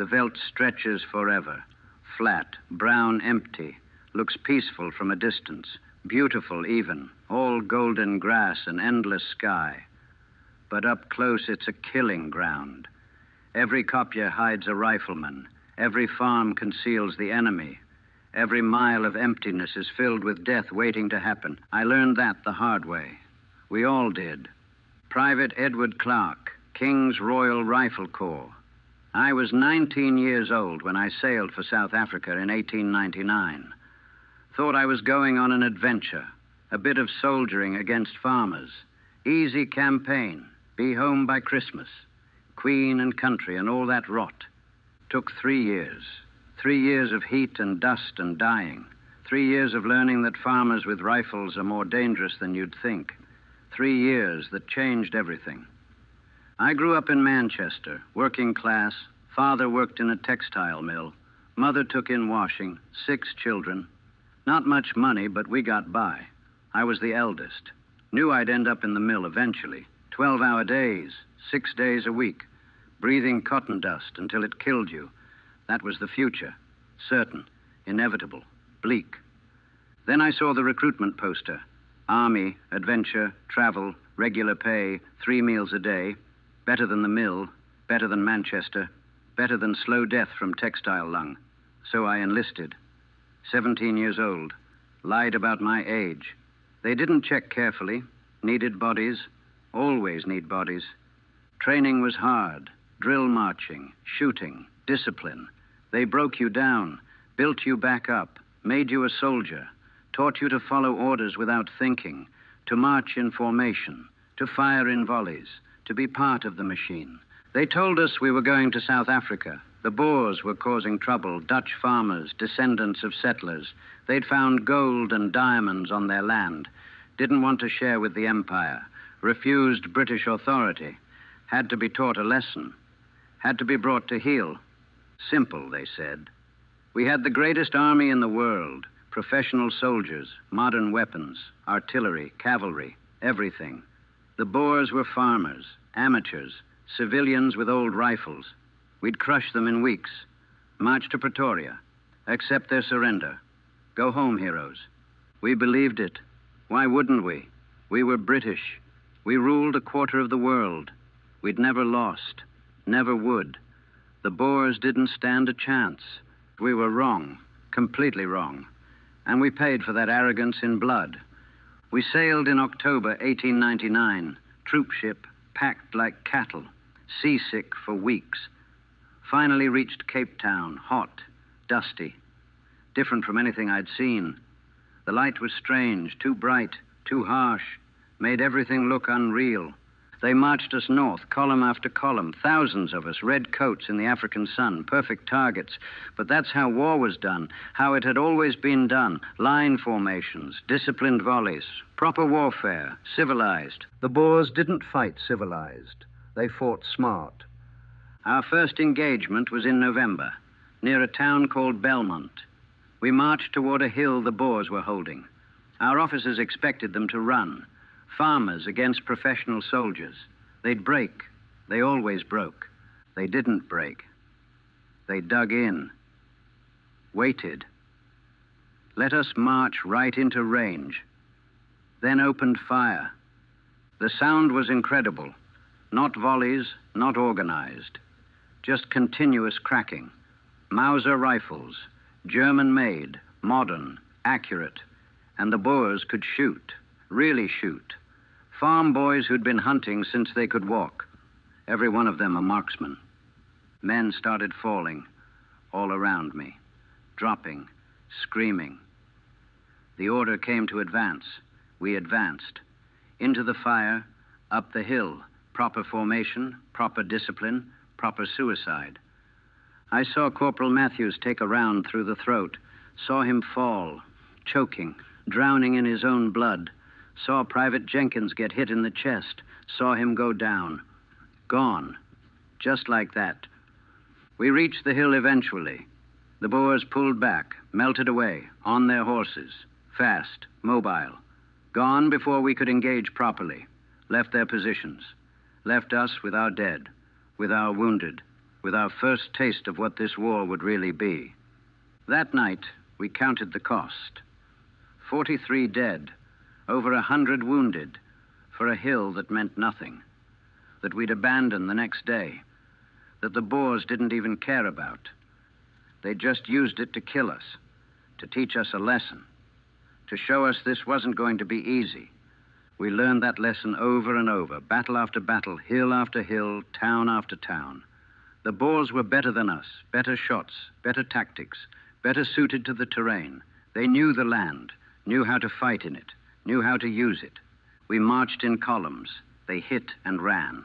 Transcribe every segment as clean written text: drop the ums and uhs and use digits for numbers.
The veldt stretches forever, flat, brown, empty, looks peaceful from a distance, beautiful even, all golden grass and endless sky. But up close it's a killing ground. Every kopje hides a rifleman. Every farm conceals the enemy. Every mile of emptiness is filled with death waiting to happen. I learned that the hard way. We all did. Private Edward Clark, King's Royal Rifle Corps. I was 19 years old when I sailed for South Africa in 1899. Thought I was going on an adventure, a bit of soldiering against farmers. Easy campaign, be home by Christmas. Queen and country and all that rot. Took 3 years. 3 years of heat and dust and dying. 3 years of learning that farmers with rifles are more dangerous than you'd think. 3 years that changed everything. I grew up in Manchester, working class. Father worked in a textile mill. Mother took in washing, 6 children. Not much money, but we got by. I was the eldest. Knew I'd end up in the mill eventually. 12-hour days, 6 days a week. Breathing cotton dust until it killed you. That was the future. Certain, inevitable, bleak. Then I saw the recruitment poster. Army, adventure, travel, regular pay, 3 meals a day. Better than the mill, better than Manchester, better than slow death from textile lung. So I enlisted. 17 years old. Lied about my age. They didn't check carefully. Needed bodies. Always need bodies. Training was hard. Drill marching, shooting, discipline. They broke you down, built you back up, made you a soldier, taught you to follow orders without thinking, to march in formation, to fire in volleys, to be part of the machine. They told us we were going to South Africa. The Boers were causing trouble, Dutch farmers, descendants of settlers. They'd found gold and diamonds on their land, didn't want to share with the empire, refused British authority, had to be taught a lesson. Had to be brought to heel. Simple, they said. We had the greatest army in the world, professional soldiers, modern weapons, artillery, cavalry, everything. The Boers were farmers, amateurs, civilians with old rifles. We'd crush them in weeks. March to Pretoria. Accept their surrender. Go home, heroes. We believed it. Why wouldn't we? We were British. We ruled a quarter of the world. We'd never lost. Never would. The Boers didn't stand a chance. We were wrong, completely wrong. And we paid for that arrogance in blood. We sailed in October 1899, troop ship, packed like cattle, seasick for weeks. Finally reached Cape Town, hot, dusty, different from anything I'd seen. The light was strange, too bright, too harsh, made everything look unreal. They marched us north, column after column, thousands of us, red coats in the African sun, perfect targets. But that's how war was done, how it had always been done. Line formations, disciplined volleys, proper warfare, civilized. The Boers didn't fight civilized. They fought smart. Our first engagement was in November, near a town called Belmont. We marched toward a hill the Boers were holding. Our officers expected them to run. Farmers against professional soldiers. They'd break. They always broke. They didn't break. They dug in. Waited. Let us march right into range. Then opened fire. The sound was incredible. Not volleys, not organized. Just continuous cracking. Mauser rifles. German-made, modern, accurate. And the Boers could shoot. Really shoot. Farm boys who'd been hunting since they could walk. Every one of them a marksman. Men started falling all around me, dropping, screaming. The order came to advance. We advanced. Into the fire, up the hill, proper formation, proper discipline, proper suicide. I saw Corporal Matthews take a round through the throat, saw him fall, choking, drowning in his own blood. Saw Private Jenkins get hit in the chest, saw him go down. Gone. Just like that. We reached the hill eventually. The Boers pulled back, melted away, on their horses. Fast, mobile. Gone before we could engage properly. Left their positions. Left us with our dead, with our wounded. with our first taste of what this war would really be. That night, we counted the cost. 43 dead, over 100 wounded, for a hill that meant nothing, that we'd abandon the next day, that the Boers didn't even care about. They just used it to kill us, to teach us a lesson, to show us this wasn't going to be easy. We learned that lesson over and over, battle after battle, hill after hill, town after town. The Boers were better than us, better shots, better tactics, better suited to the terrain. They knew the land, knew how to fight in it, knew how to use it. We marched in columns. They hit and ran.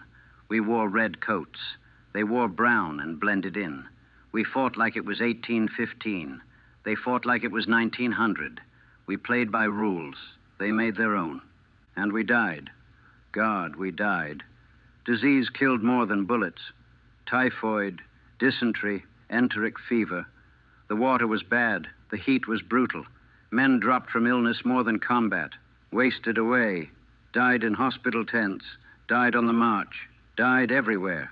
We wore red coats. They wore brown and blended in. We fought like it was 1815. They fought like it was 1900. We played by rules. They made their own. And we died. God, we died. Disease killed more than bullets. Typhoid, dysentery, enteric fever. The water was bad. The heat was brutal. Men dropped from illness more than combat. Wasted away. Died in hospital tents. Died on the march. Died everywhere.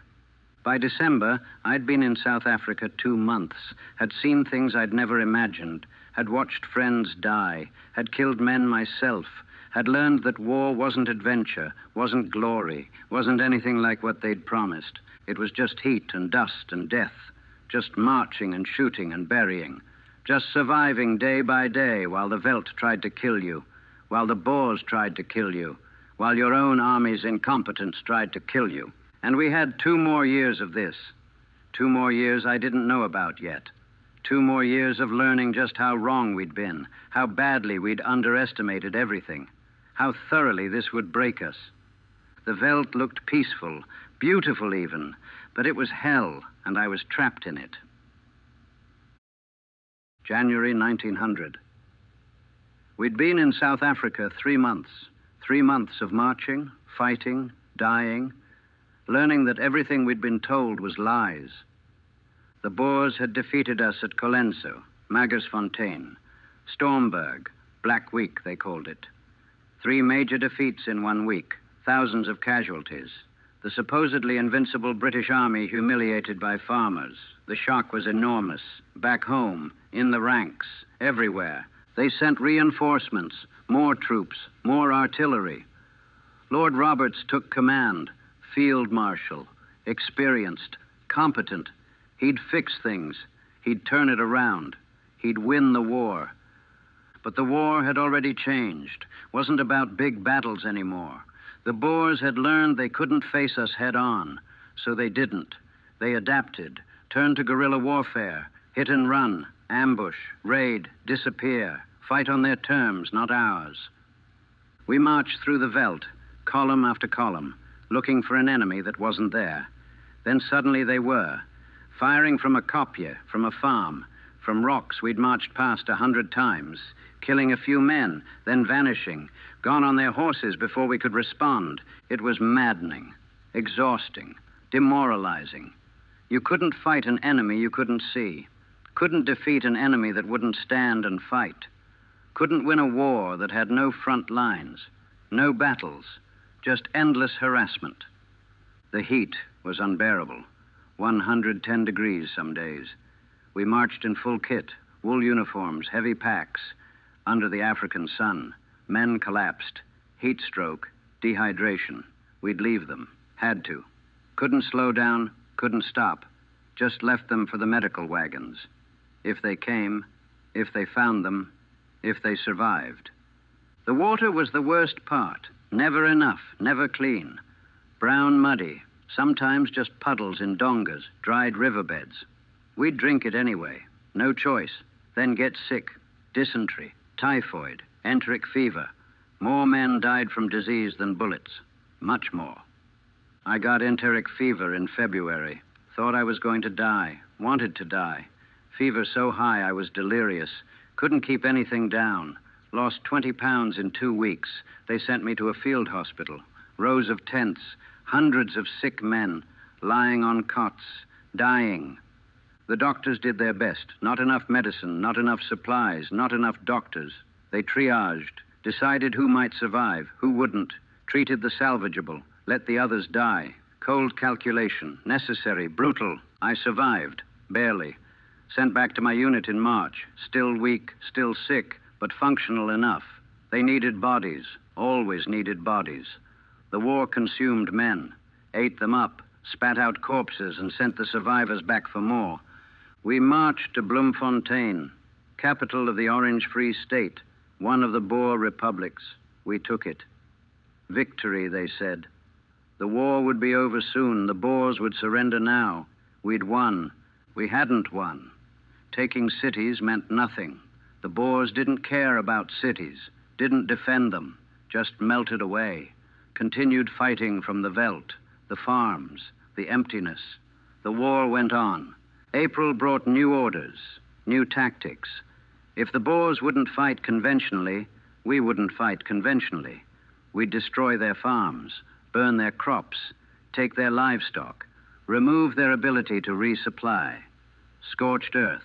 By December, I'd been in South Africa 2 months, had seen things I'd never imagined, had watched friends die, had killed men myself, had learned that war wasn't adventure, wasn't glory, wasn't anything like what they'd promised. It was just heat and dust and death, just marching and shooting and burying, just surviving day by day while the Veldt tried to kill you, while the Boers tried to kill you, while your own army's incompetence tried to kill you. And we had 2 more years of this. 2 more years I didn't know about yet. 2 more years of learning just how wrong we'd been, how badly we'd underestimated everything, how thoroughly this would break us. The Veldt looked peaceful, beautiful even, but it was hell, and I was trapped in it. January 1900. We'd been in South Africa 3 months. 3 months of marching, fighting, dying, learning that everything we'd been told was lies. The Boers had defeated us at Colenso, Magersfontein, Stormberg, Black Week, they called it. 3 major defeats in 1 week, thousands of casualties. The supposedly invincible British Army humiliated by farmers. The shock was enormous. Back home, in the ranks, everywhere. They sent reinforcements, more troops, more artillery. Lord Roberts took command. Field marshal, experienced, competent. He'd fix things. He'd turn it around. He'd win the war. But the war had already changed. Wasn't about big battles anymore. The Boers had learned they couldn't face us head on, so they didn't. They adapted, turned to guerrilla warfare, hit and run, ambush, raid, disappear, fight on their terms, not ours. We marched through the Veldt, column after column, looking for an enemy that wasn't there. Then suddenly they were, firing from a kopje, from a farm, from rocks we'd marched past 100 times, killing a few men, then vanishing, gone on their horses before we could respond. It was maddening, exhausting, demoralizing. You couldn't fight an enemy you couldn't see, couldn't defeat an enemy that wouldn't stand and fight, couldn't win a war that had no front lines, no battles, just endless harassment. The heat was unbearable, 110 degrees some days. We marched in full kit, wool uniforms, heavy packs, under the African sun. Men collapsed, heat stroke, dehydration. We'd leave them, had to. Couldn't slow down, couldn't stop, just left them for the medical wagons. If they came, if they found them, if they survived. The water was the worst part. Never enough, never clean. Brown muddy, sometimes just puddles in dongas, dried riverbeds. We'd drink it anyway, no choice, then get sick, dysentery, typhoid, enteric fever. More men died from disease than bullets, much more. I got enteric fever in February, thought I was going to die, wanted to die. Fever so high I was delirious, couldn't keep anything down. Lost 20 pounds in 2 weeks. They sent me to a field hospital. Rows of tents, hundreds of sick men, lying on cots, dying. The doctors did their best. Not enough medicine, not enough supplies, not enough doctors. They triaged, decided who might survive, who wouldn't, treated the salvageable, let the others die. Cold calculation, necessary, brutal. I survived, barely. Sent back to my unit in March, still weak, still sick, but functional enough. They needed bodies, always needed bodies. The war consumed men, ate them up, spat out corpses, and sent the survivors back for more. We marched to Bloemfontein, capital of the Orange Free State, one of the Boer republics. We took it. Victory, they said. The war would be over soon. The Boers would surrender now. We'd won. We hadn't won. Taking cities meant nothing. The Boers didn't care about cities, didn't defend them, just melted away, continued fighting from the veldt, the farms, the emptiness. The war went on. April brought new orders, new tactics. If the Boers wouldn't fight conventionally, we wouldn't fight conventionally. We'd destroy their farms, burn their crops, take their livestock, remove their ability to resupply. Scorched earth,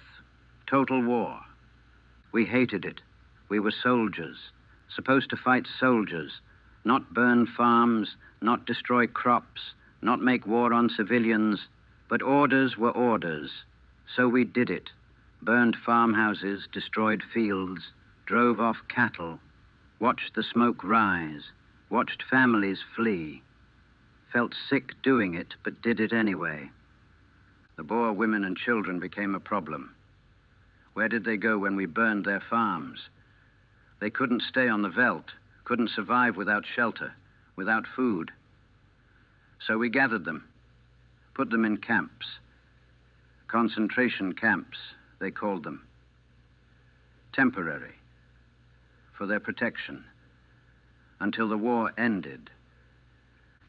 total war. We hated it. We were soldiers, supposed to fight soldiers, not burn farms, not destroy crops, not make war on civilians, but orders were orders. So we did it. Burned farmhouses, destroyed fields, drove off cattle, watched the smoke rise, watched families flee. Felt sick doing it, but did it anyway. The Boer women and children became a problem. Where did they go when we burned their farms? They couldn't stay on the veldt, couldn't survive without shelter, without food. So we gathered them, put them in camps. Concentration camps, they called them. Temporary, for their protection, until the war ended.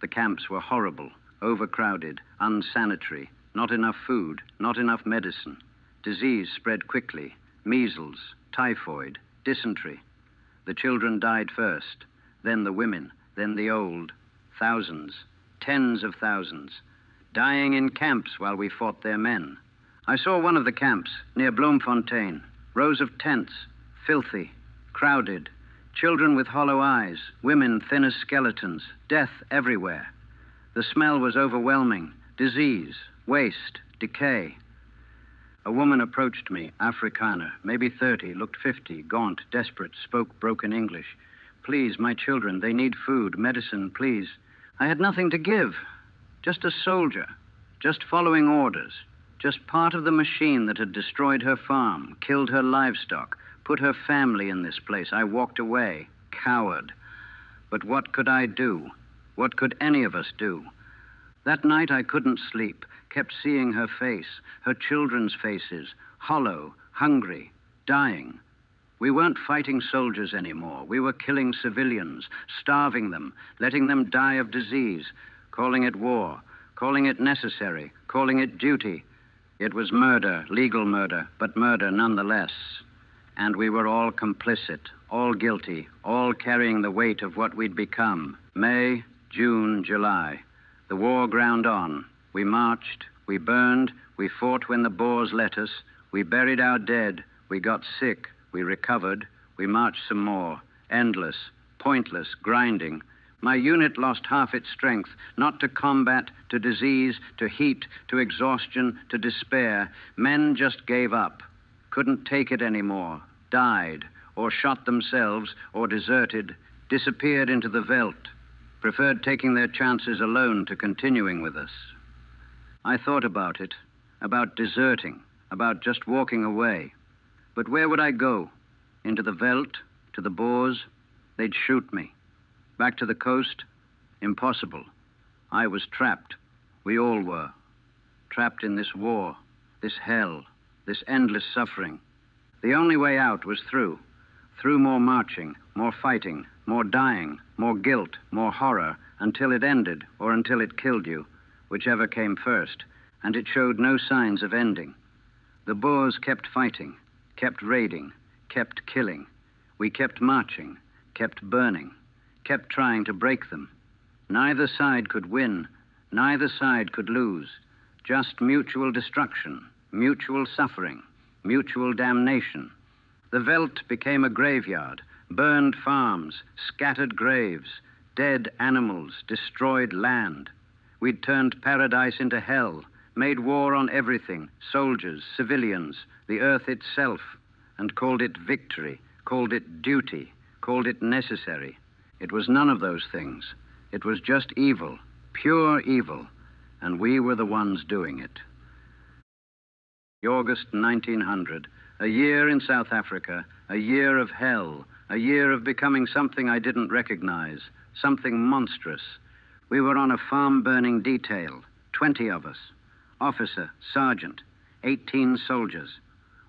The camps were horrible, overcrowded, unsanitary, not enough food, not enough medicine. Disease spread quickly, measles, typhoid, dysentery. The children died first, then the women, then the old. Thousands, tens of thousands, dying in camps while we fought their men. I saw one of the camps near Bloemfontein, rows of tents, filthy, crowded, children with hollow eyes, women thin as skeletons, death everywhere. The smell was overwhelming, disease, waste, decay. A woman approached me, Afrikaner, maybe 30, looked 50, gaunt, desperate, spoke broken English. Please, my children, they need food, medicine, please. I had nothing to give, just a soldier, just following orders, just part of the machine that had destroyed her farm, killed her livestock, put her family in this place. I walked away, coward. But what could I do? What could any of us do? That night I couldn't sleep, kept seeing her face, her children's faces, hollow, hungry, dying. We weren't fighting soldiers anymore. We were killing civilians, starving them, letting them die of disease, calling it war, calling it necessary, calling it duty. It was murder, legal murder, but murder nonetheless. And we were all complicit, all guilty, all carrying the weight of what we'd become. May, June, July. The war ground on. We marched, we burned, we fought when the Boers let us, we buried our dead, we got sick, we recovered, we marched some more. Endless, pointless, grinding. My unit lost half its strength, not to combat, to disease, to heat, to exhaustion, to despair. Men just gave up, couldn't take it anymore, died, or shot themselves, or deserted, disappeared into the veldt, preferred taking their chances alone to continuing with us. I thought about it, about deserting, about just walking away. But where would I go? Into the veldt, to the Boers? They'd shoot me. Back to the coast? Impossible. I was trapped. We all were. Trapped in this war, this hell, this endless suffering. The only way out was through. Through more marching, more fighting, more dying, more guilt, more horror, until it ended or until it killed you, whichever came first, and it showed no signs of ending. The Boers kept fighting, kept raiding, kept killing. We kept marching, kept burning, kept trying to break them. Neither side could win, neither side could lose. Just mutual destruction, mutual suffering, mutual damnation. The veldt became a graveyard, burned farms, scattered graves, dead animals, destroyed land. We'd turned paradise into hell, made war on everything, soldiers, civilians, the earth itself, and called it victory, called it duty, called it necessary. It was none of those things. It was just evil, pure evil, and we were the ones doing it. August 1900, a year in South Africa, a year of hell, a year of becoming something I didn't recognize, something monstrous. We were on a farm-burning detail, 20 of us, officer, sergeant, 18 soldiers.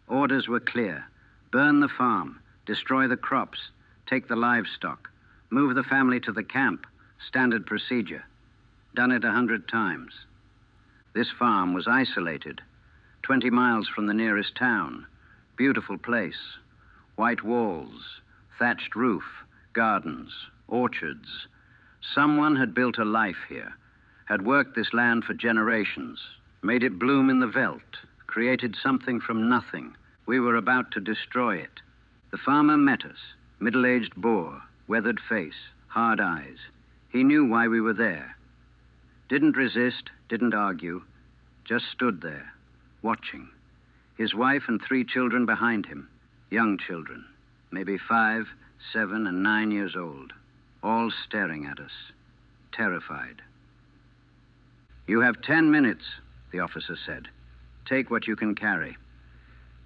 Orders were clear: burn the farm, destroy the crops, take the livestock, move the family to the camp, standard procedure. Done it 100 times. This farm was isolated, 20 miles from the nearest town. Beautiful place. White walls, thatched roof, gardens, orchards. Someone had built a life here, had worked this land for generations, made it bloom in the Veldt, created something from nothing. We were about to destroy it. The farmer met us, middle-aged Boer, weathered face, hard eyes. He knew why we were there. Didn't resist, didn't argue, just stood there, watching. His wife and 3 children behind him, young children, maybe 5, 7, and 9 years old, all staring at us, terrified. "You have 10 minutes, the officer said. Take what you can carry.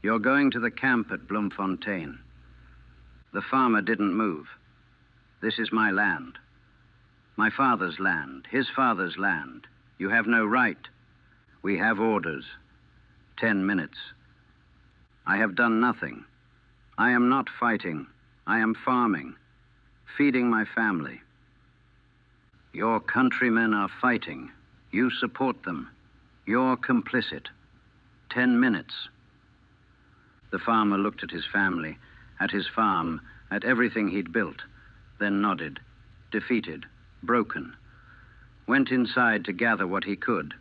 You're going to the camp at Bloemfontein." The farmer didn't move. "This is my land. My father's land, his father's land. You have no right. We have orders. 10 minutes. I have done nothing. I am not fighting. I am farming, feeding my family. Your countrymen are fighting. You support them. You're complicit. 10 minutes. The farmer looked at his family, at his farm, at everything he'd built, then nodded, defeated, broken. Went inside to gather what he could.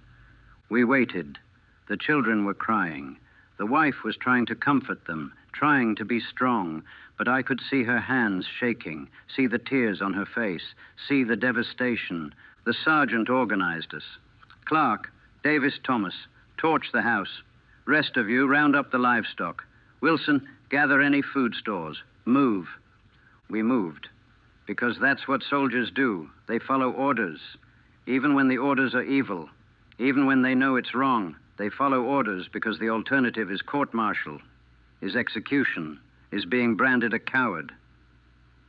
We waited. The children were crying. The wife was trying to comfort them, trying to be strong, but I could see her hands shaking, see the tears on her face, see the devastation. The sergeant organized us. "Clark, Davis, Thomas, torch the house. Rest of you, round up the livestock. Wilson, gather any food stores. Move." We moved, because that's what soldiers do. They follow orders. Even when the orders are evil, even when they know it's wrong, they follow orders because the alternative is court-martial, is execution, is being branded a coward.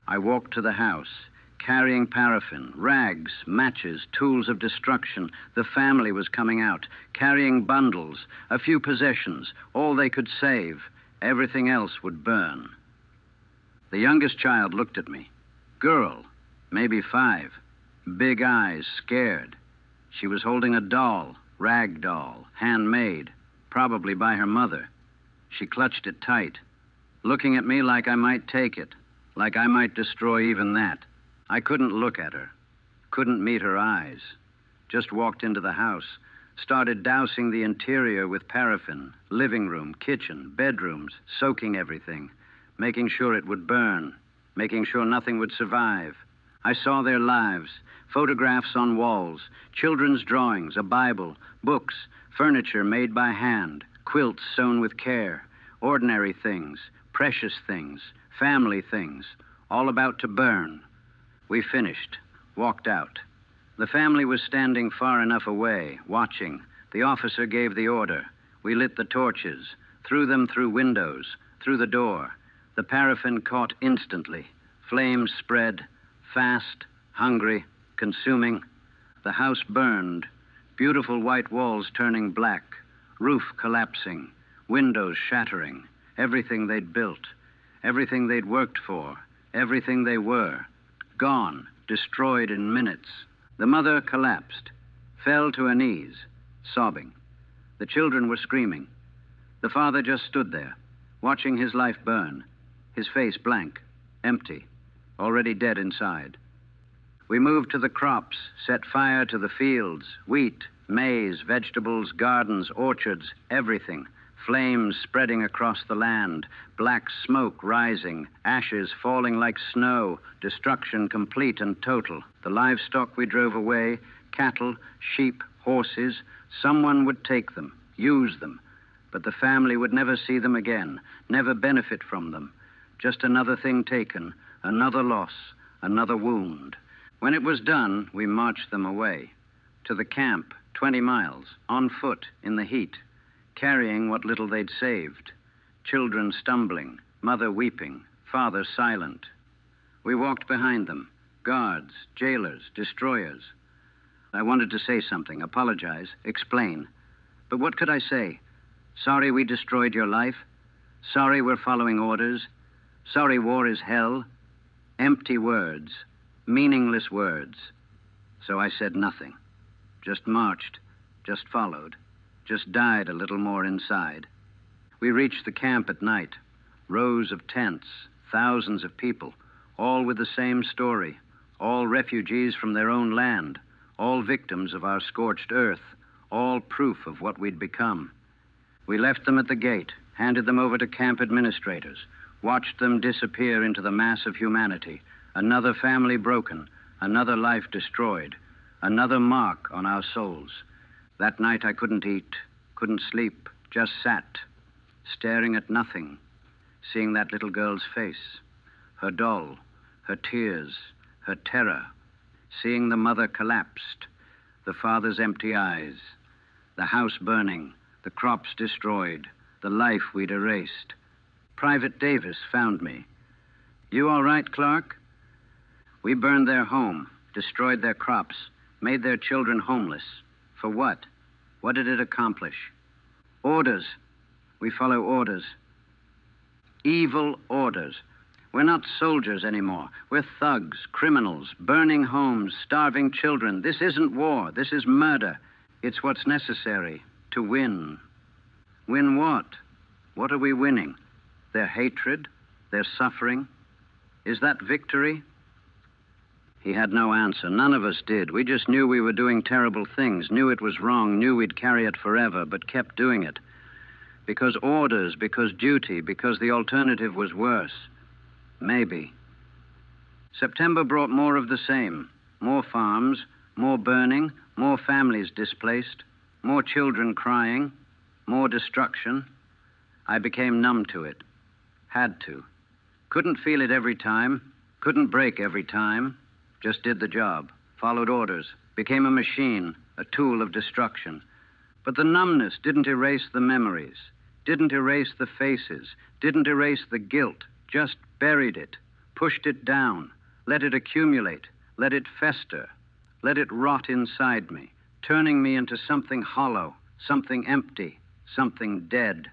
I walked to the house, carrying paraffin, rags, matches, tools of destruction. The family was coming out, carrying bundles, a few possessions, all they could save. Everything else would burn. The youngest child looked at me. Girl, maybe 5, big eyes, scared. She was holding a doll, rag doll, handmade, probably by her mother. She clutched it tight, looking at me like I might take it, like I might destroy even that. I couldn't look at her, couldn't meet her eyes. Just walked into the house, started dousing the interior with paraffin, living room, kitchen, bedrooms, soaking everything, making sure it would burn, making sure nothing would survive. I saw their lives, photographs on walls, children's drawings, a Bible, books, furniture made by hand, quilts sewn with care, ordinary things, precious things, family things, all about to burn. We finished, walked out. The family was standing far enough away, watching. The officer gave the order. We lit the torches, threw them through windows, through the door. The paraffin caught instantly. Flames spread, fast, hungry, consuming. The house burned, beautiful white walls turning black, roof collapsing, windows shattering, everything they'd built, everything they'd worked for, everything they were, gone, destroyed in minutes. The mother collapsed, fell to her knees, sobbing. The children were screaming. The father just stood there, watching his life burn, his face blank, empty, already dead inside. We moved to the crops, set fire to the fields, wheat, maize, vegetables, gardens, orchards, everything. Flames spreading across the land, black smoke rising, ashes falling like snow, destruction complete and total. The livestock we drove away, cattle, sheep, horses. Someone would take them, use them, but the family would never see them again, never benefit from them. Just another thing taken, another loss, another wound. When it was done, we marched them away. To the camp, 20 miles, on foot, in the heat, carrying what little they'd saved. Children stumbling, mother weeping, father silent. We walked behind them, guards, jailers, destroyers. I wanted to say something, apologize, explain. But what could I say? Sorry we destroyed your life? Sorry we're following orders? Sorry war is hell? Empty words, meaningless words. So I said nothing. Just marched, just followed, just died a little more inside. We reached the camp at night. Rows of tents, thousands of people, all with the same story, all refugees from their own land, all victims of our scorched earth, all proof of what we'd become. We left them at the gate, handed them over to camp administrators, watched them disappear into the mass of humanity, another family broken, another life destroyed, another mark on our souls. That night I couldn't eat, couldn't sleep, just sat, staring at nothing, seeing that little girl's face, her doll, her tears, her terror, seeing the mother collapsed, the father's empty eyes, the house burning, the crops destroyed, the life we'd erased. Private Davis found me. You all right, Clark? We burned their home, destroyed their crops, made their children homeless. For what? What did it accomplish? Orders. We follow orders. Evil orders. We're not soldiers anymore. We're thugs, criminals, burning homes, starving children. This isn't war. This is murder. It's what's necessary to win. Win what? What are we winning? Their hatred? Their suffering? Is that victory? He had no answer. None of us did. We just knew we were doing terrible things, knew it was wrong, knew we'd carry it forever, but kept doing it. Because orders, because duty, because the alternative was worse. Maybe. September brought more of the same. More farms, more burning, more families displaced, more children crying, more destruction. I became numb to it. Had to. Couldn't feel it every time. Couldn't break every time. Just did the job. Followed orders. Became a machine, a tool of destruction. But the numbness didn't erase the memories. Didn't erase the faces. Didn't erase the guilt. Just buried it. Pushed it down. Let it accumulate. Let it fester. Let it rot inside me, turning me into something hollow, something empty, something dead.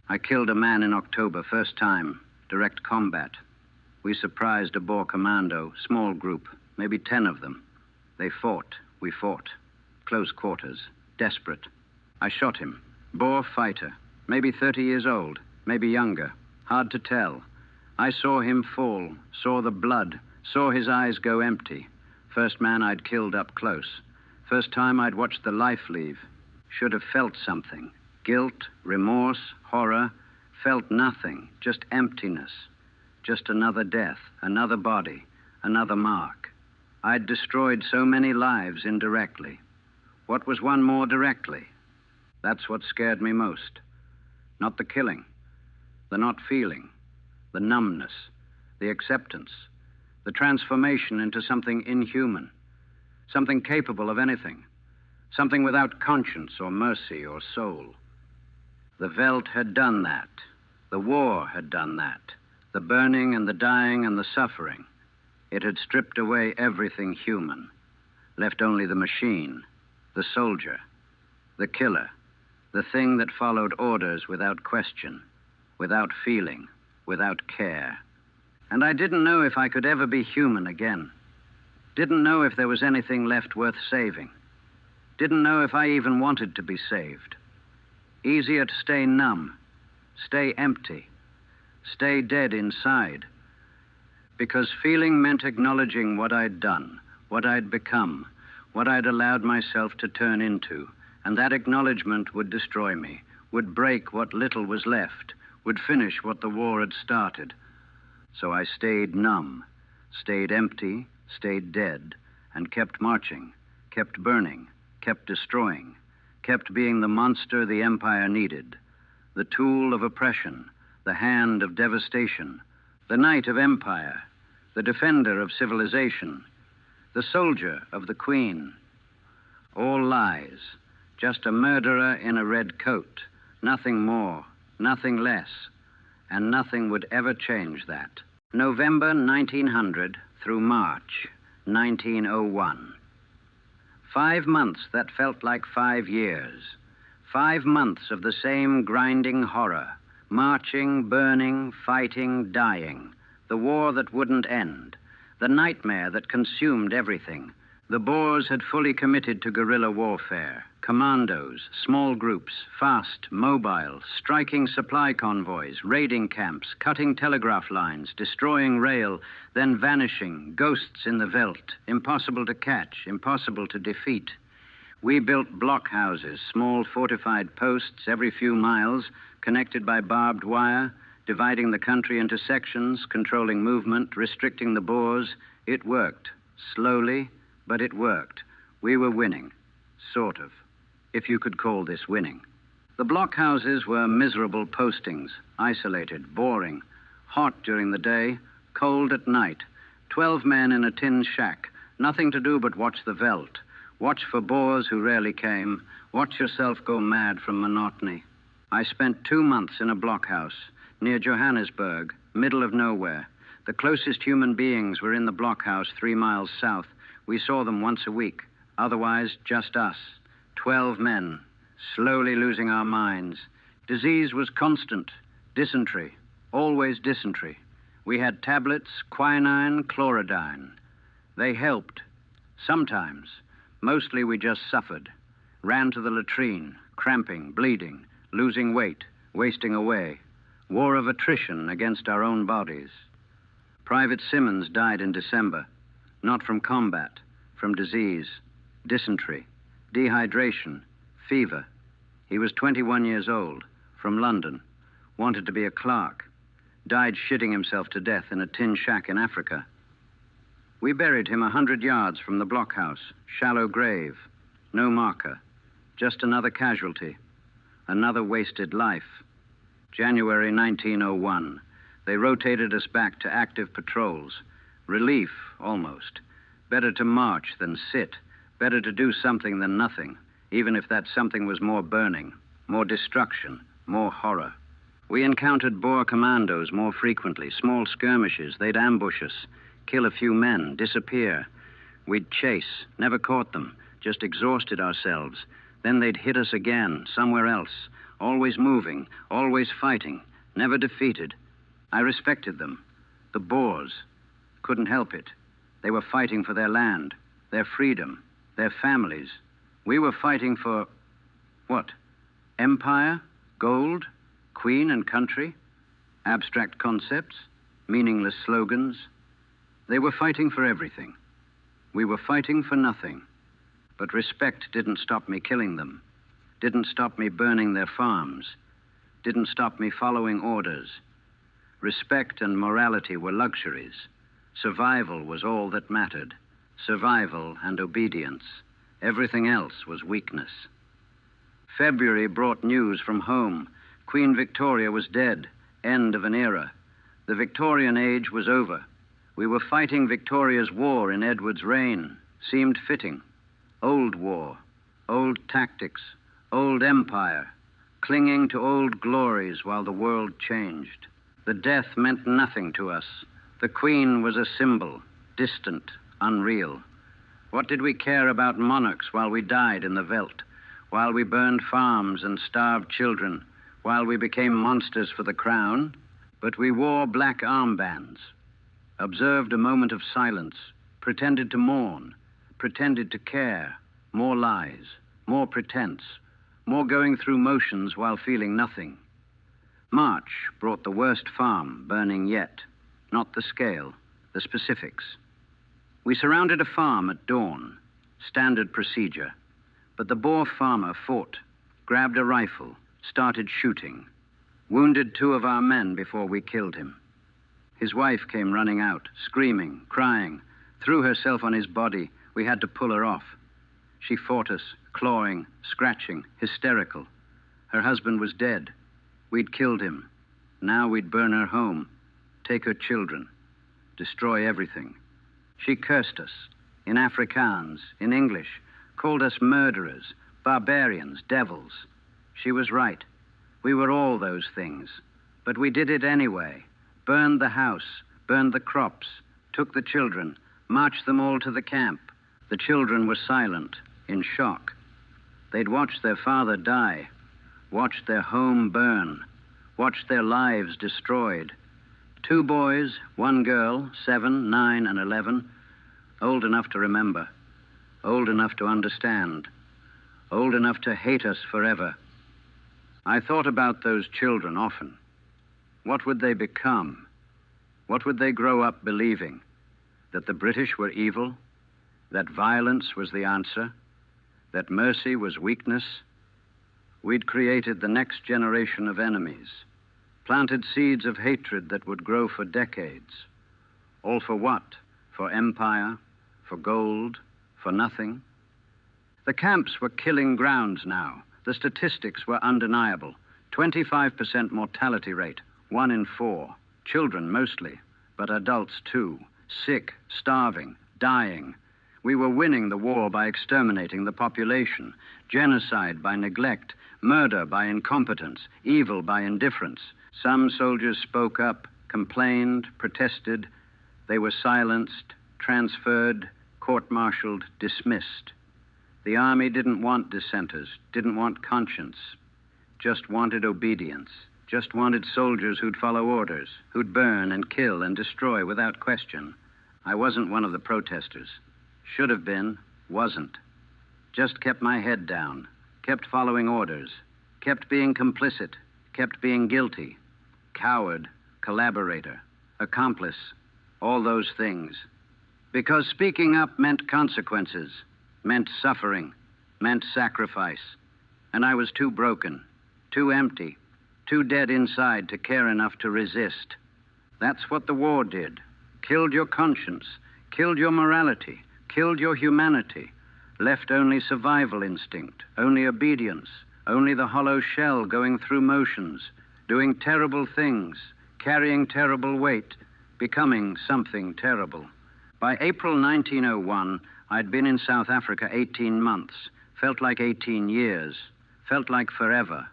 I killed a man in October, first time, direct combat. We surprised a Boer commando, small group, maybe 10 of them. They fought, we fought. Close quarters, desperate. I shot him. Boer fighter, maybe 30 years old, maybe younger. Hard to tell. I saw him fall, saw the blood, saw his eyes go empty. First man I'd killed up close. First time I'd watched the life leave. Should have felt something. Guilt, remorse, horror. Felt nothing, just emptiness. Just another death, another body, another mark. I'd destroyed so many lives indirectly. What was one more directly? That's what scared me most. Not the killing, the not feeling, the numbness, the acceptance, the transformation into something inhuman, something capable of anything, something without conscience or mercy or soul. The Veldt had done that. The war had done that. The burning and the dying and the suffering. It had stripped away everything human, left only the machine, the soldier, the killer, the thing that followed orders without question, without feeling, without care. And I didn't know if I could ever be human again. Didn't know if there was anything left worth saving. Didn't know if I even wanted to be saved. Easier to stay numb, stay empty, stay dead inside. Because feeling meant acknowledging what I'd done, what I'd become, what I'd allowed myself to turn into. And that acknowledgement would destroy me, would break what little was left, would finish what the war had started. So I stayed numb, stayed empty, stayed dead, and kept marching, kept burning, kept destroying, kept being the monster the empire needed, the tool of oppression, the hand of devastation, the knight of empire, the defender of civilization, the soldier of the Queen. All lies, just a murderer in a red coat, nothing more, nothing less, and nothing would ever change that. November 1900 through March 1901. 5 months that felt like 5 years. 5 months of the same grinding horror, marching, burning, fighting, dying. The war that wouldn't end. The nightmare that consumed everything. The Boers had fully committed to guerrilla warfare. Commandos, small groups, fast, mobile, striking supply convoys, raiding camps, cutting telegraph lines, destroying rail, then vanishing, ghosts in the Veldt, impossible to catch, impossible to defeat. We built blockhouses, small fortified posts every few miles, connected by barbed wire, dividing the country into sections, controlling movement, restricting the Boers. It worked. Slowly, but it worked. We were winning. Sort of. If you could call this winning. The blockhouses were miserable postings, isolated, boring, hot during the day, cold at night. 12 men in a tin shack, nothing to do but watch the Veldt, watch for Boers who rarely came, watch yourself go mad from monotony. I spent 2 months in a blockhouse, near Johannesburg, middle of nowhere. The closest human beings were in the blockhouse 3 miles south. We saw them once a week, otherwise just us. 12 men, slowly losing our minds. Disease was constant. Dysentery, always dysentery. We had tablets, quinine, chlorodyne. They helped. Sometimes. Mostly we just suffered. Ran to the latrine, cramping, bleeding, losing weight, wasting away. War of attrition against our own bodies. Private Simmons died in December. Not from combat, from disease, dysentery, dehydration, fever. He was 21 years old, from London, wanted to be a clerk, died shitting himself to death in a tin shack in Africa. We buried him 100 yards from the blockhouse, shallow grave, no marker, just another casualty, another wasted life. January 1901, they rotated us back to active patrols. Relief, almost. Better to march than sit. Better to do something than nothing, even if that something was more burning, more destruction, more horror. We encountered Boer commandos more frequently, small skirmishes. They'd ambush us, kill a few men, disappear. We'd chase, never caught them, just exhausted ourselves. Then they'd hit us again, somewhere else, always moving, always fighting, never defeated. I respected them. The Boers. Couldn't help it. They were fighting for their land, their freedom, their families. We were fighting for, what? Empire? Gold? Queen and country? Abstract concepts? Meaningless slogans? They were fighting for everything. We were fighting for nothing. But respect didn't stop me killing them. Didn't stop me burning their farms. Didn't stop me following orders. Respect and morality were luxuries. Survival was all that mattered. Survival and obedience. Everything else was weakness. February brought news from home. Queen Victoria was dead. End of an era. The Victorian age was over. We were fighting Victoria's war in Edward's reign. Seemed fitting. Old war. Old tactics. Old empire. Clinging to old glories while the world changed. The death meant nothing to us. The Queen was a symbol, distant, unreal. What did we care about monarchs while we died in the Veldt, while we burned farms and starved children, while we became monsters for the crown? But we wore black armbands, observed a moment of silence, pretended to mourn, pretended to care, more lies, more pretense, more going through motions while feeling nothing. March brought the worst farm burning yet. Not the scale, the specifics. We surrounded a farm at dawn, standard procedure. But the Boer farmer fought, grabbed a rifle, started shooting. Wounded 2 of our men before we killed him. His wife came running out, screaming, crying, threw herself on his body. We had to pull her off. She fought us, clawing, scratching, hysterical. Her husband was dead. We'd killed him. Now we'd burn her home, take her children, destroy everything. She cursed us, in Afrikaans, in English, called us murderers, barbarians, devils. She was right. We were all those things. But we did it anyway. Burned the house, burned the crops, took the children, marched them all to the camp. The children were silent, in shock. They'd watched their father die, watched their home burn, watched their lives destroyed. 2 boys, 1 girl, 7, 9, and 11, old enough to remember, old enough to understand, old enough to hate us forever. I thought about those children often. What would they become? What would they grow up believing? That the British were evil? That violence was the answer? That mercy was weakness? We'd created the next generation of enemies, planted seeds of hatred that would grow for decades. All for what? For empire? For gold? For nothing? The camps were killing grounds now. The statistics were undeniable. 25% mortality rate, 1 in 4. Children mostly, but adults too. Sick, starving, dying. We were winning the war by exterminating the population. Genocide by neglect. Murder by incompetence. Evil by indifference. Some soldiers spoke up, complained, protested. They were silenced, transferred, court-martialed, dismissed. The army didn't want dissenters, didn't want conscience, just wanted obedience, just wanted soldiers who'd follow orders, who'd burn and kill and destroy without question. I wasn't one of the protesters. Should have been, wasn't. Just kept my head down, kept following orders, kept being complicit, kept being guilty, coward, collaborator, accomplice, all those things. Because speaking up meant consequences, meant suffering, meant sacrifice. And I was too broken, too empty, too dead inside to care enough to resist. That's what the war did. Killed your conscience, killed your morality, killed your humanity, left only survival instinct, only obedience, only the hollow shell going through motions, doing terrible things, carrying terrible weight, becoming something terrible. By April 1901, I'd been in South Africa 18 months, felt like 18 years, felt like forever,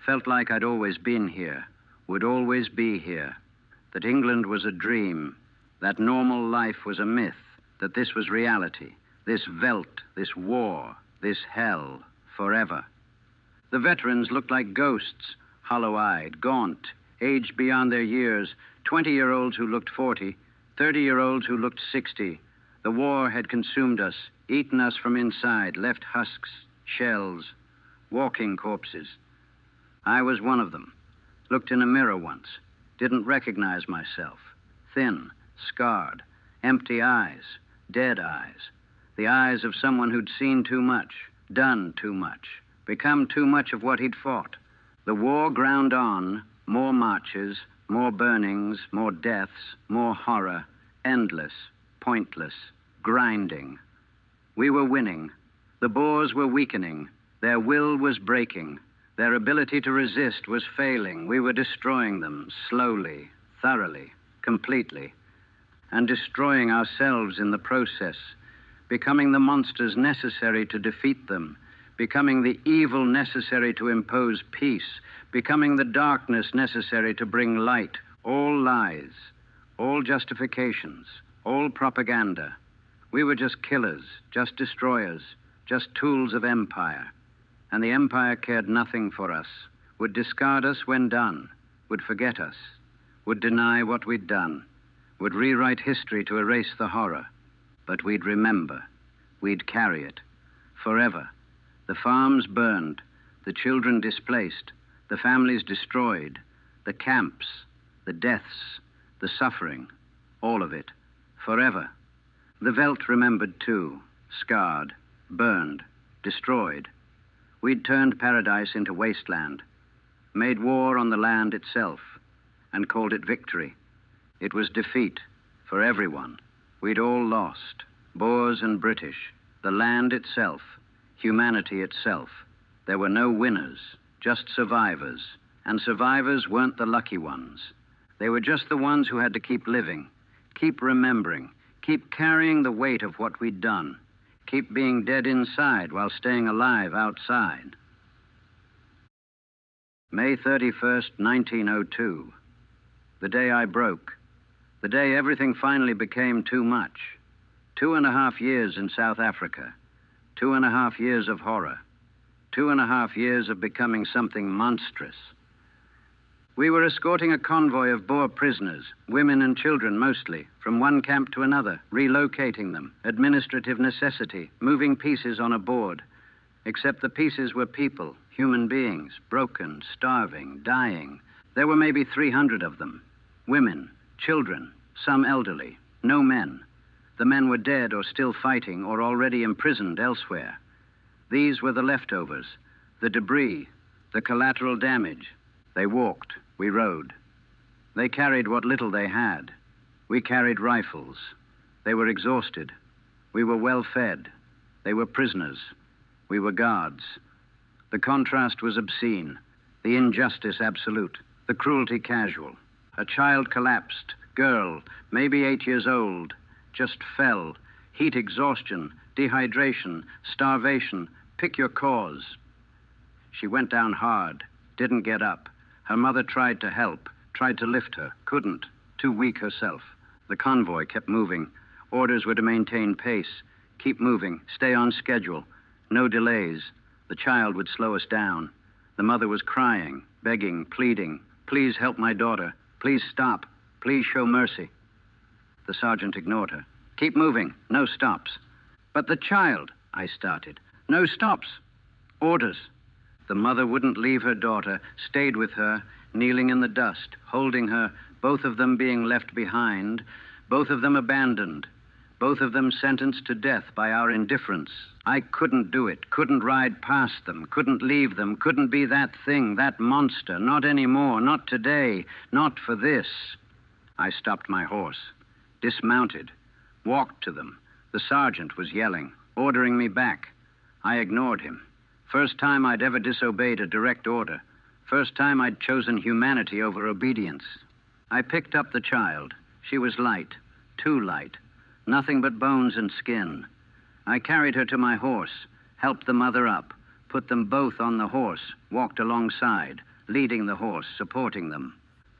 felt like I'd always been here, would always be here, that England was a dream, that normal life was a myth, that this was reality, this Veldt, this war, this hell, forever. The veterans looked like ghosts, hollow-eyed, gaunt, aged beyond their years, 20-year-olds who looked 40, 30-year-olds who looked 60. The war had consumed us, eaten us from inside, left husks, shells, walking corpses. I was one of them. Looked in a mirror once, didn't recognize myself. Thin, scarred, empty eyes, dead eyes. The eyes of someone who'd seen too much, done too much, become too much of what he'd fought. The war ground on, more marches, more burnings, more deaths, more horror, endless, pointless, grinding. We were winning. The Boers were weakening. Their will was breaking. Their ability to resist was failing. We were destroying them, slowly, thoroughly, completely, and destroying ourselves in the process, becoming the monsters necessary to defeat them, becoming the evil necessary to impose peace, becoming the darkness necessary to bring light. All lies, all justifications, all propaganda. We were just killers, just destroyers, just tools of empire. And the empire cared nothing for us, would discard us when done, would forget us, would deny what we'd done, would rewrite history to erase the horror. But we'd remember. We'd carry it. Forever. The farms burned, the children displaced, the families destroyed, the camps, the deaths, the suffering, all of it. Forever. The Veldt remembered too, scarred, burned, destroyed. We'd turned paradise into wasteland, made war on the land itself, and called it victory. It was defeat for everyone. We'd all lost, Boers and British, the land itself, humanity itself. There were no winners, just survivors. And survivors weren't the lucky ones. They were just the ones who had to keep living, keep remembering, keep carrying the weight of what we'd done, keep being dead inside while staying alive outside. May 31st, 1902. The day I broke. The day everything finally became too much. 2.5 years in South Africa. 2.5 years of horror. 2.5 years of becoming something monstrous. We were escorting a convoy of Boer prisoners, women and children mostly, from one camp to another, relocating them, administrative necessity, moving pieces on a board. Except the pieces were people, human beings, broken, starving, dying. There were maybe 300 of them. Women, children, some elderly, no men. The men were dead or still fighting or already imprisoned elsewhere. These were the leftovers, the debris, the collateral damage. They walked, we rode. They carried what little they had. We carried rifles. They were exhausted. We were well fed. They were prisoners. We were guards. The contrast was obscene, the injustice absolute, the cruelty casual. A child collapsed, girl, maybe 8 years old, just fell. Heat exhaustion, dehydration, starvation, pick your cause. She went down hard, didn't get up. Her mother tried to help, tried to lift her, couldn't, too weak herself. The convoy kept moving. Orders were to maintain pace, keep moving, stay on schedule, no delays. The child would slow us down. The mother was crying, begging, pleading. Please help my daughter. Please stop. Please show mercy. The sergeant ignored her. Keep moving, no stops. But the child, I started. No stops. Orders. The mother wouldn't leave her daughter, stayed with her, kneeling in the dust, holding her, both of them being left behind, both of them abandoned, both of them sentenced to death by our indifference. I couldn't do it, couldn't ride past them, couldn't leave them, couldn't be that thing, that monster, not anymore, not today, not for this. I stopped my horse, dismounted, walked to them. The sergeant was yelling, ordering me back. I ignored him. First time I'd ever disobeyed a direct order. First time I'd chosen humanity over obedience. I picked up the child. She was light, too light. Nothing but bones and skin. I carried her to my horse, helped the mother up, put them both on the horse, walked alongside, leading the horse, supporting them.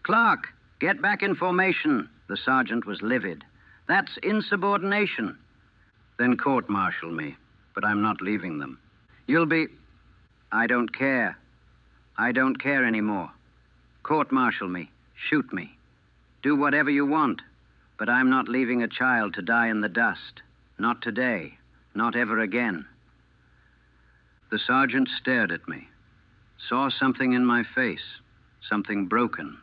Clark, get back in formation. The sergeant was livid. That's insubordination. Then court-martial me, but I'm not leaving them. You'll be... I don't care. I don't care anymore. Court-martial me. Shoot me. Do whatever you want. But I'm not leaving a child to die in the dust. Not today. Not ever again. The sergeant stared at me. Saw something in my face. Something broken.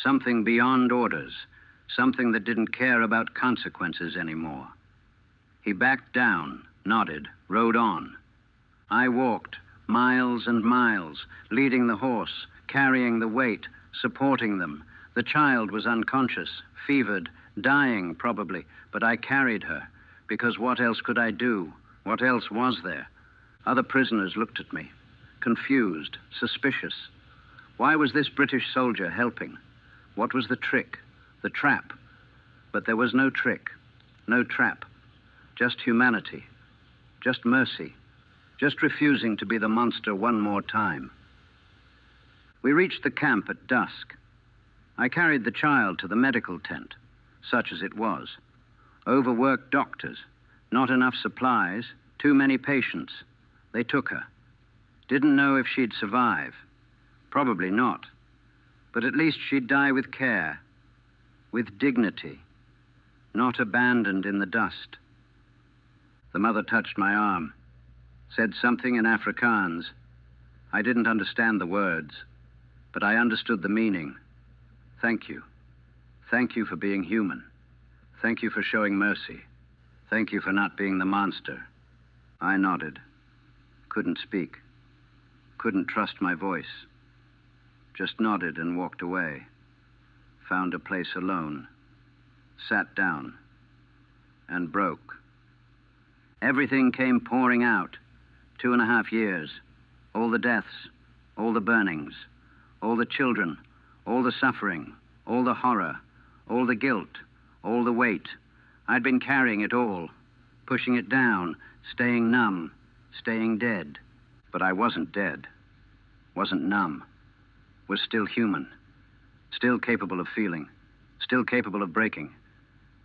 Something beyond orders. Something that didn't care about consequences anymore. He backed down, nodded, rode on. I walked, miles and miles, leading the horse, carrying the weight, supporting them. The child was unconscious, fevered, dying probably, but I carried her, because what else could I do? What else was there? Other prisoners looked at me, confused, suspicious. Why was this British soldier helping? What was the trick, the trap? But there was no trick, no trap, just humanity, just mercy. Just refusing to be the monster one more time. We reached the camp at dusk. I carried the child to the medical tent, such as it was. Overworked doctors, not enough supplies, too many patients. They took her. Didn't know if she'd survive. Probably not. But at least she'd die with care, with dignity, not abandoned in the dust. The mother touched my arm. Said something in Afrikaans. I didn't understand the words, but I understood the meaning. Thank you. Thank you for being human. Thank you for showing mercy. Thank you for not being the monster. I nodded. Couldn't speak. Couldn't trust my voice. Just nodded and walked away. Found a place alone. Sat down. And broke. Everything came pouring out. 2.5 years. All the deaths, all the burnings, all the children, all the suffering, all the horror, all the guilt, all the weight. I'd been carrying it all, pushing it down, staying numb, staying dead. But I wasn't dead, wasn't numb, was still human, still capable of feeling, still capable of breaking.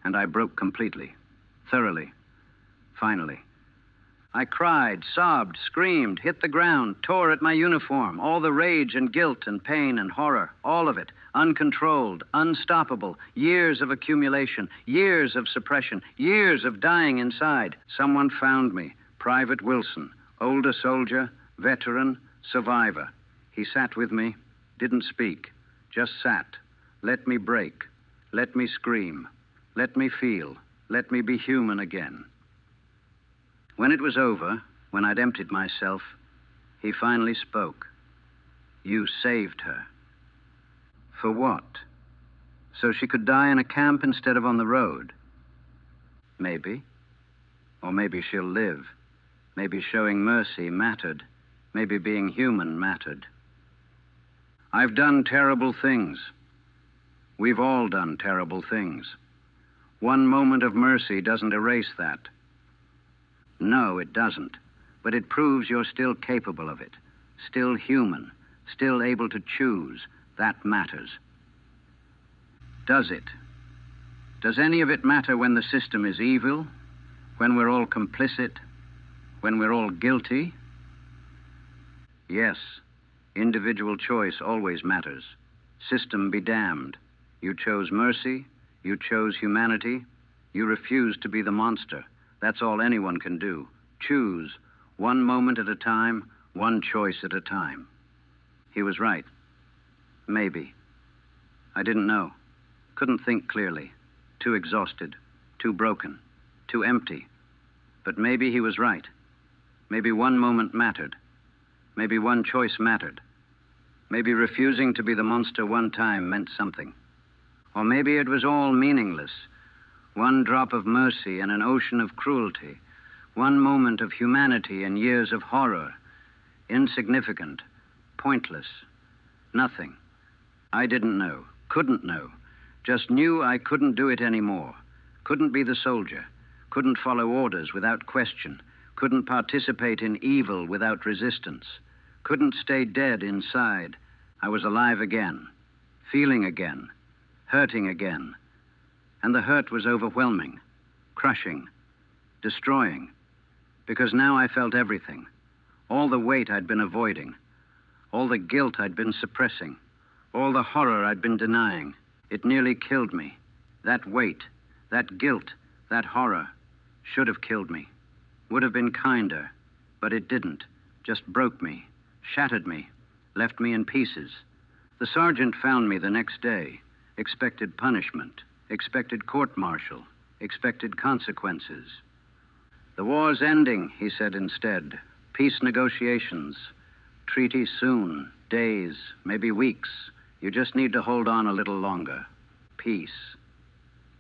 And I broke completely, thoroughly, finally. I cried, sobbed, screamed, hit the ground, tore at my uniform, all the rage and guilt and pain and horror, all of it, uncontrolled, unstoppable, years of accumulation, years of suppression, years of dying inside. Someone found me, Private Wilson, older soldier, veteran, survivor. He sat with me, didn't speak, just sat, let me break, let me scream, let me feel, let me be human again. When it was over, when I'd emptied myself, he finally spoke. You saved her. For what? So she could die in a camp instead of on the road? Maybe. Or maybe she'll live. Maybe showing mercy mattered. Maybe being human mattered. I've done terrible things. We've all done terrible things. One moment of mercy doesn't erase that. No, it doesn't. But it proves you're still capable of it, still human, still able to choose. That matters. Does it? Does any of it matter when the system is evil? When we're all complicit? When we're all guilty? Yes, individual choice always matters. System be damned. You chose mercy, you chose humanity, you refused to be the monster. That's all anyone can do. Choose, one moment at a time, one choice at a time. He was right. Maybe. I didn't know. Couldn't think clearly. Too exhausted. Too broken. Too empty. But maybe he was right. Maybe one moment mattered. Maybe one choice mattered. Maybe refusing to be the monster one time meant something. Or maybe it was all meaningless. One drop of mercy in an ocean of cruelty. One moment of humanity in years of horror. Insignificant. Pointless. Nothing. I didn't know. Couldn't know. Just knew I couldn't do it anymore. Couldn't be the soldier. Couldn't follow orders without question. Couldn't participate in evil without resistance. Couldn't stay dead inside. I was alive again. Feeling again. Hurting again. And the hurt was overwhelming, crushing, destroying, because now I felt everything. All the weight I'd been avoiding, all the guilt I'd been suppressing, all the horror I'd been denying. It nearly killed me. That weight, that guilt, that horror should have killed me. Would have been kinder, but it didn't. Just broke me, shattered me, left me in pieces. The sergeant found me the next day, expected punishment. Expected court-martial, expected consequences. The war's ending, he said instead. Peace negotiations. Treaty soon, days, maybe weeks. You just need to hold on a little longer. Peace.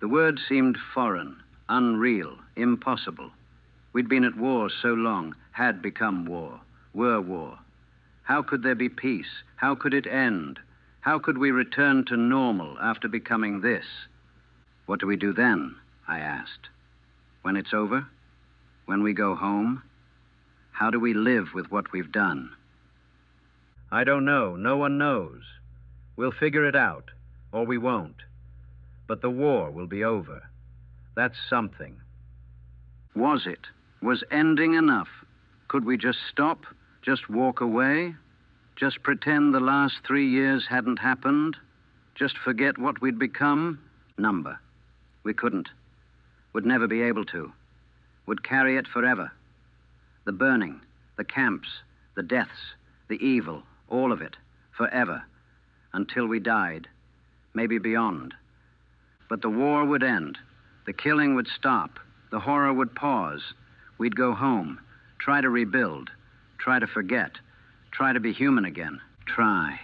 The word seemed foreign, unreal, impossible. We'd been at war so long, had become war, were war. How could there be peace? How could it end? How could we return to normal after becoming this? What do we do then? I asked. When it's over? When we go home? How do we live with what we've done? I don't know. No one knows. We'll figure it out, or we won't. But the war will be over. That's something. Was it? Was ending enough? Could we just stop? Just walk away? Just pretend the last 3 years hadn't happened? Just forget what we'd become? Number. We couldn't. Would never be able to. Would carry it forever. The burning, the camps, the deaths, the evil, all of it, forever, until we died, maybe beyond. But the war would end. The killing would stop. The horror would pause. We'd go home, try to rebuild, try to forget, try to be human again. Try.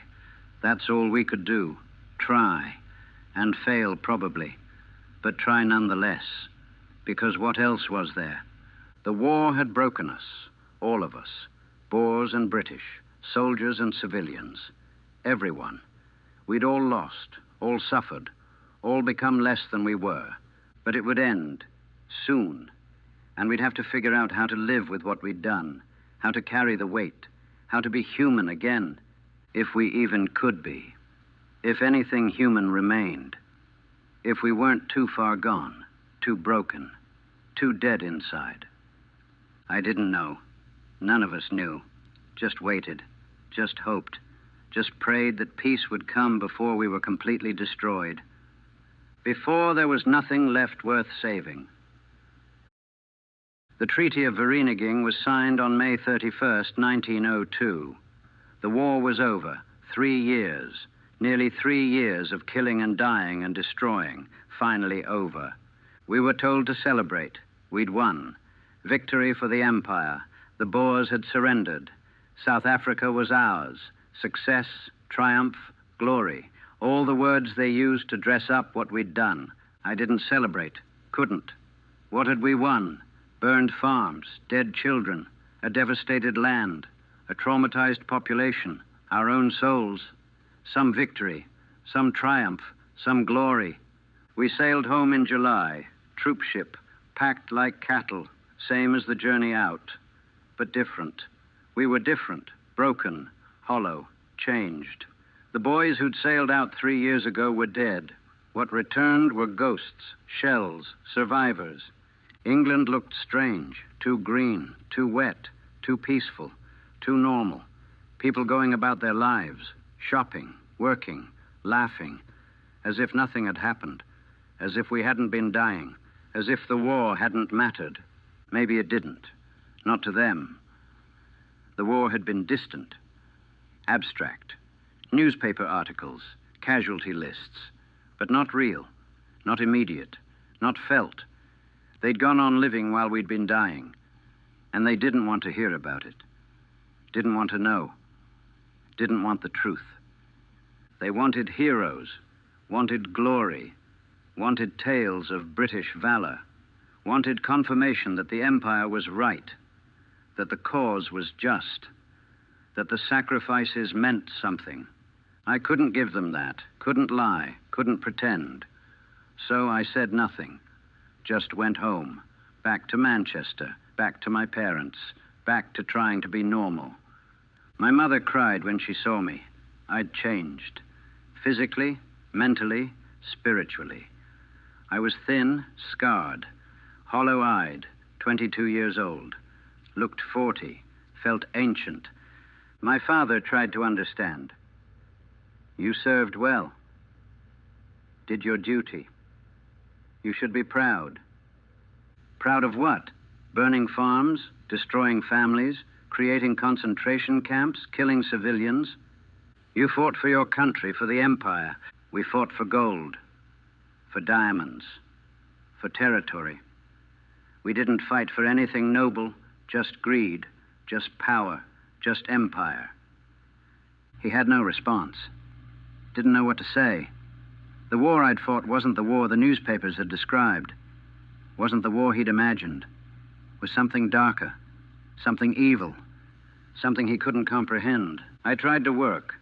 That's all we could do. Try. And fail, probably. But try nonetheless. Because what else was there? The war had broken us. all of us, Boers and British, soldiers and civilians, everyone. We'd all lost, all suffered, all become less than we were. But it would end, soon, and we'd have to figure out how to live with what we'd done, how to carry the weight, how to be human again, if we even could be, if anything human remained, if we weren't too far gone, too broken, too dead inside. I didn't know. None of us knew. Just waited, just hoped, just prayed that peace would come before we were completely destroyed, before there was nothing left worth saving. The Treaty of Vereeniging was signed on May 31st, 1902. The war was over. 3 years, nearly 3 years of killing and dying and destroying, finally over. We were told to celebrate. We'd won. Victory for the empire. The Boers had surrendered. South Africa was ours. Success, triumph, glory. All the words they used to dress up what we'd done. I didn't celebrate. Couldn't. What had we won? Burned farms, dead children, a devastated land, a traumatized population, our own souls. Some victory, some triumph, some glory. We sailed home in July, troop ship, packed like cattle, same as the journey out, but different. We were different, broken, hollow, changed. The boys who'd sailed out 3 years ago were dead. What returned were ghosts, shells, survivors. England looked strange, too green, too wet, too peaceful, too normal. People going about their lives, shopping, working, laughing, as if nothing had happened, as if we hadn't been dying, as if the war hadn't mattered. Maybe it didn't. Not to them. The war had been distant, abstract. Newspaper articles, casualty lists, but not real, not immediate, not felt. They'd gone on living while we'd been dying, and they didn't want to hear about it, didn't want to know, didn't want the truth. They wanted heroes, wanted glory, wanted tales of British valor, wanted confirmation that the empire was right, that the cause was just, that the sacrifices meant something. I couldn't give them that, couldn't lie, couldn't pretend. So I said nothing, just went home, back to Manchester, back to my parents, back to trying to be normal. My mother cried when she saw me. I'd changed, physically, mentally, spiritually. I was thin, scarred, hollow-eyed, 22 years old, looked 40, felt ancient. My father tried to understand. You served well, did your duty. You should be proud. Proud of what? Burning farms, destroying families, creating concentration camps, killing civilians. You fought for your country, for the empire. We fought for gold, for diamonds, for territory. We didn't fight for anything noble, just greed, just power, just empire. He had no response. Didn't know what to say. The war I'd fought wasn't the war the newspapers had described. Wasn't the war he'd imagined. Was something darker, something evil, something he couldn't comprehend. I tried to work.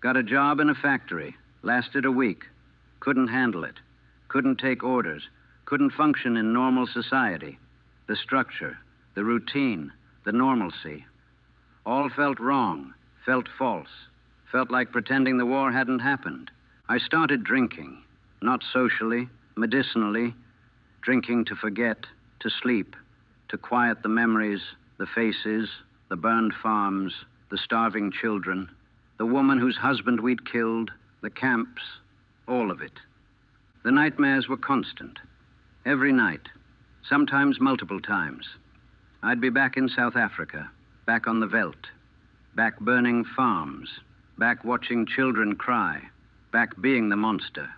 Got a job in a factory. Lasted a week. Couldn't handle it. Couldn't take orders. Couldn't function in normal society. The structure, the routine, the normalcy. All felt wrong, felt false, felt like pretending the war hadn't happened. I started drinking, not socially, medicinally, drinking to forget, to sleep, to quiet the memories, the faces, the burned farms, the starving children, the woman whose husband we'd killed, the camps, all of it. The nightmares were constant, every night, sometimes multiple times. I'd be back in South Africa, back on the Veldt, back burning farms, back watching children cry, back being the monster.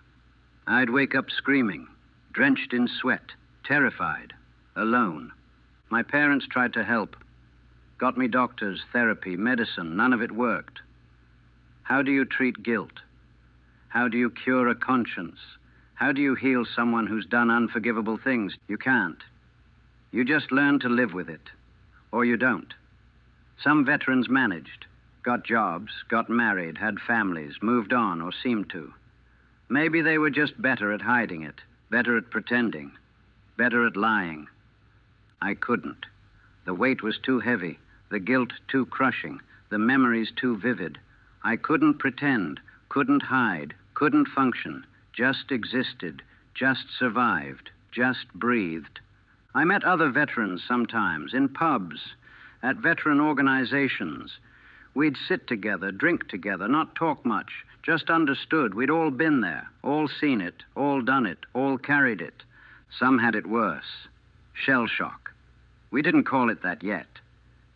I'd wake up screaming, drenched in sweat, terrified, alone. My parents tried to help, got me doctors, therapy, medicine. None of it worked. How do you treat guilt? How do you cure a conscience? How do you heal someone who's done unforgivable things? You can't. You just learn to live with it, or you don't. Some veterans managed, got jobs, got married, had families, moved on or seemed to. Maybe they were just better at hiding it, better at pretending, better at lying. I couldn't. The weight was too heavy, the guilt too crushing, the memories too vivid. I couldn't pretend, couldn't hide, couldn't function, just existed, just survived, just breathed. I met other veterans sometimes, in pubs, at veteran organizations. We'd sit together, drink together, not talk much, just understood we'd all been there, all seen it, all done it, all carried it. Some had it worse. Shell shock. We didn't call it that yet.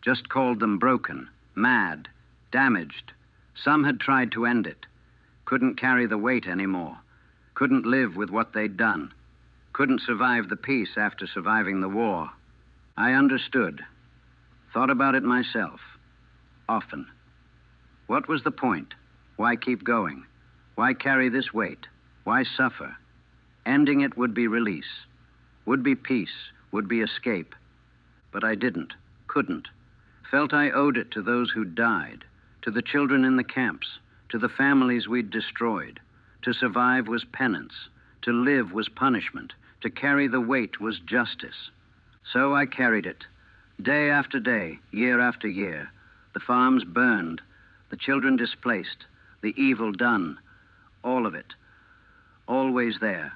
Just called them broken, mad, damaged. Some had tried to end it. Couldn't carry the weight anymore. Couldn't live with what they'd done. Couldn't survive the peace after surviving the war. I understood. Thought about it myself. Often. What was the point? Why keep going? Why carry this weight? Why suffer? Ending it would be release. Would be peace. Would be escape. But I didn't. Couldn't. Felt I owed it to those who died, to the children in the camps, to the families we'd destroyed. To survive was penance. To live was punishment. To carry the weight was justice. So I carried it. Day after day, year after year. The farms burned, the children displaced, the evil done. All of it. Always there.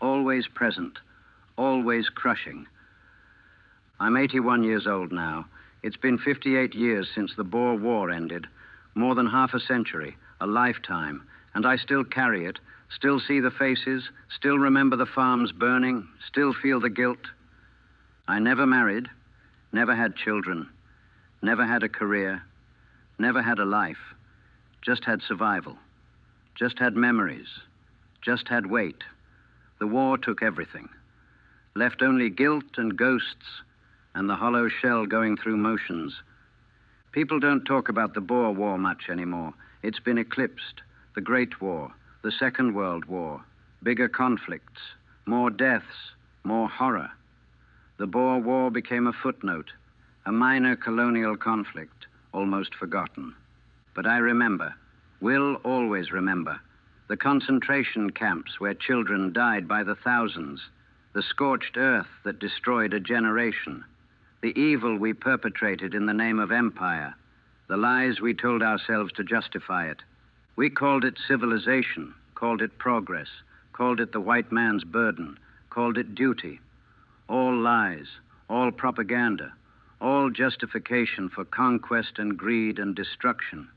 Always present. Always crushing. I'm 81 years old now. It's been 58 years since the Boer War ended. More than half a century, a lifetime. And I still carry it, still see the faces, still remember the farms burning, still feel the guilt. I never married, never had children, never had a career, never had a life, just had survival, just had memories, just had weight. The war took everything, left only guilt and ghosts and the hollow shell going through motions. People don't talk about the Boer War much anymore. It's been eclipsed. The Great War, the Second World War, bigger conflicts, more deaths, more horror. The Boer War became a footnote, a minor colonial conflict, almost forgotten. But I remember, will always remember, the concentration camps where children died by the thousands, the scorched earth that destroyed a generation, the evil we perpetrated in the name of empire, the lies we told ourselves to justify it. We called it civilization, called it progress, called it the white man's burden, called it duty. All lies, all propaganda, all justification for conquest and greed and destruction.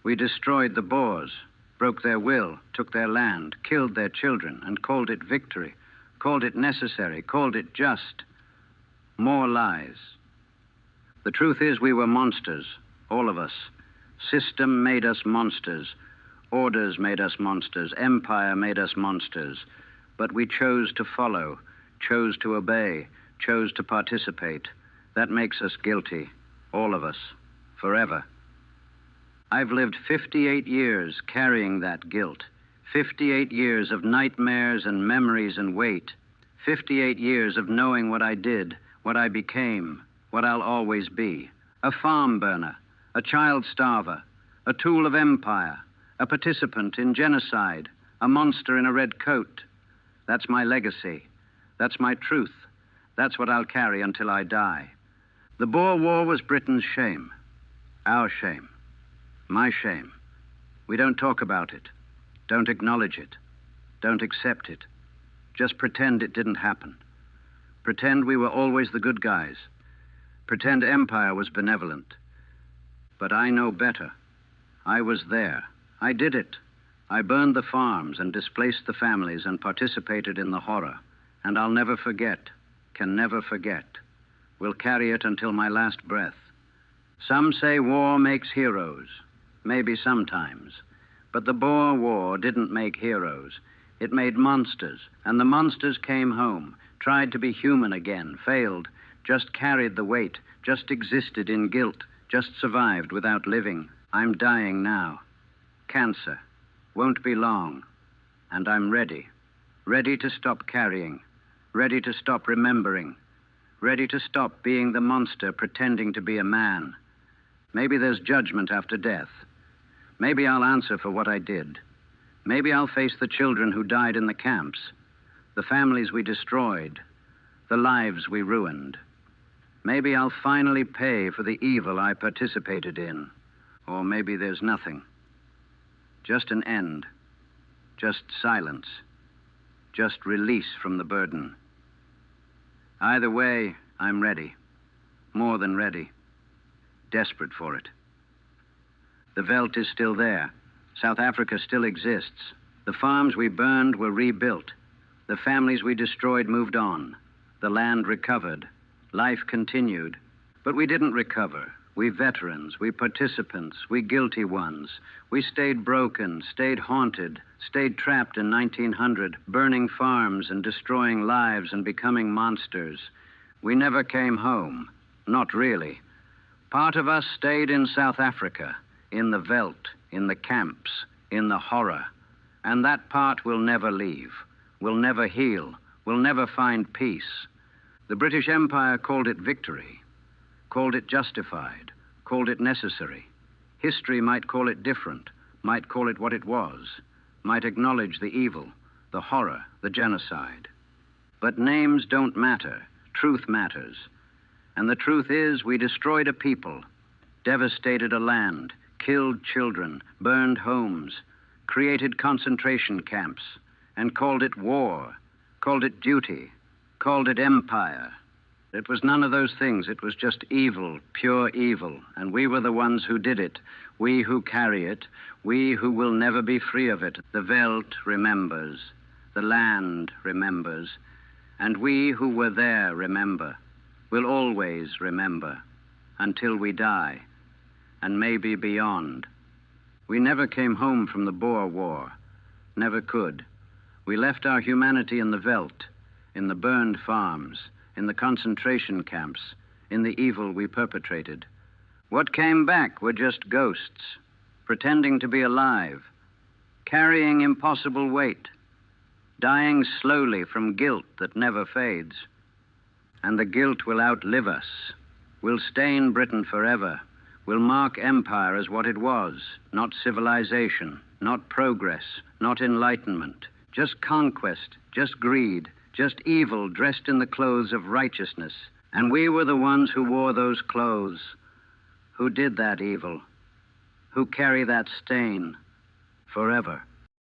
We destroyed the Boers, broke their will, took their land, killed their children, and called it victory, called it necessary, called it just. More lies. The truth is we were monsters, all of us. System made us monsters. Orders made us monsters. Empire made us monsters. But we chose to follow, chose to obey, chose to participate. That makes us guilty, all of us, forever. I've lived 58 years carrying that guilt, 58 years of nightmares and memories and weight, 58 years of knowing what I did, what I became, what I'll always be. A farm burner, a child starver, a tool of empire, a participant in genocide, a monster in a red coat. That's my legacy. That's my truth. That's what I'll carry until I die. The Boer War was Britain's shame. Our shame. My shame. We don't talk about it. Don't acknowledge it. Don't accept it. Just pretend it didn't happen. Pretend we were always the good guys. Pretend empire was benevolent. But I know better. I was there. I did it. I burned the farms and displaced the families and participated in the horror. And I'll never forget, can never forget. Will carry it until my last breath. Some say war makes heroes. Maybe sometimes. But the Boer War didn't make heroes. It made monsters. And the monsters came home, tried to be human again, failed, just carried the weight, just existed in guilt, just survived without living. I'm dying now. Cancer. Won't be long. And I'm ready. Ready to stop carrying. Ready to stop remembering. Ready to stop being the monster pretending to be a man. Maybe there's judgment after death. Maybe I'll answer for what I did. Maybe I'll face the children who died in the camps, the families we destroyed, the lives we ruined. Maybe I'll finally pay for the evil I participated in. Or maybe there's nothing. Just an end. Just silence. Just release from the burden. Either way, I'm ready. More than ready. Desperate for it. The Veldt is still there. South Africa still exists. The farms we burned were rebuilt. The families we destroyed moved on. The land recovered. Life continued. But we didn't recover. We veterans, we participants, we guilty ones. We stayed broken, stayed haunted, stayed trapped in 1900, burning farms and destroying lives and becoming monsters. We never came home. Not really. Part of us stayed in South Africa, in the Veldt, in the camps, in the horror. And that part will never leave, will never heal, will never find peace. The British Empire called it victory, called it justified, called it necessary. History might call it different, might call it what it was, might acknowledge the evil, the horror, the genocide. But names don't matter. Truth matters. And the truth is, we destroyed a people, devastated a land, killed children, burned homes, created concentration camps, and called it war, called it duty, called it empire. It was none of those things. It was just evil, pure evil. And we were the ones who did it. We who carry it. We who will never be free of it. The Veldt remembers. The land remembers. And we who were there remember. Will always remember. Until we die. And maybe beyond. We never came home from the Boer War. Never could. We left our humanity in the Veldt, in the burned farms, in the concentration camps, in the evil we perpetrated. What came back were just ghosts, pretending to be alive, carrying impossible weight, dying slowly from guilt that never fades. And the guilt will outlive us, will stain Britain forever, will mark empire as what it was, not civilization, not progress, not enlightenment, just conquest, just greed, just evil dressed in the clothes of righteousness. And we were the ones who wore those clothes, who did that evil, who carry that stain forever.